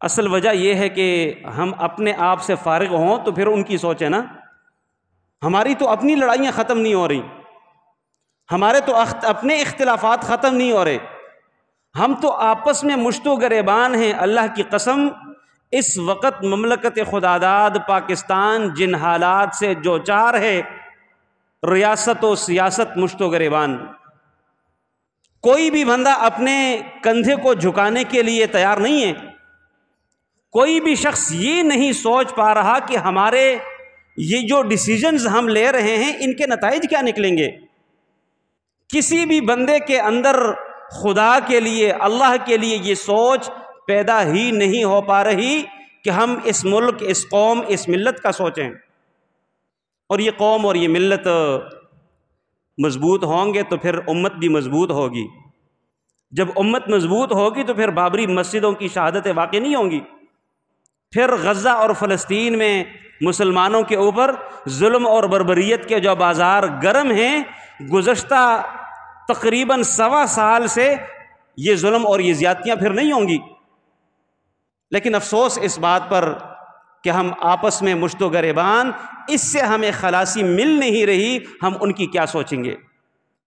اصل وجہ یہ ہے کہ ہم اپنے آپ سے فارغ ہوں تو پھر ان کی سوچیں نا. ہماری تو اپنی لڑائیاں ختم نہیں ہو رہی، ہمارے تو اپنے اختلافات ختم نہیں ہو رہے، ہم تو آپس میں مشت و گریبان ہیں. اللہ کی قسم اس وقت مملکت خداداد پاکستان جن حالات سے جو چار ہے، ریاست و سیاست مشت و گریبان. کوئی بھی بندہ اپنے کندھے کو جھکانے کے لیے تیار نہیں ہے. کوئی بھی شخص یہ نہیں سوچ پا رہا کہ ہمارے یہ جو ڈیسیجنز ہم لے رہے ہیں ان کے نتائج کیا نکلیں گے. کسی بھی بندے کے اندر خدا کے لیے، اللہ کے لیے یہ سوچ پیدا ہی نہیں ہو پا رہی کہ ہم اس ملک، اس قوم، اس ملت کا سوچیں. اور یہ قوم اور یہ ملت مضبوط ہوں گے تو پھر امت بھی مضبوط ہوگی. جب امت مضبوط ہوگی تو پھر بابری مسجدوں کی شہادتیں واقع نہیں ہوں گی. پھر غزہ اور فلسطین میں مسلمانوں کے اوپر ظلم اور بربریت کے جو بازار گرم ہیں، گزشتہ تقریباً 1.25 سال سے یہ ظلم اور یہ زیادتیاں پھر نہیں ہوں گی. لیکن افسوس اس بات پر کہ ہم آپس میں مشت و گریبان، اس سے ہمیں خلاصی مل نہیں رہی. ہم ان کی کیا سوچیں گے؟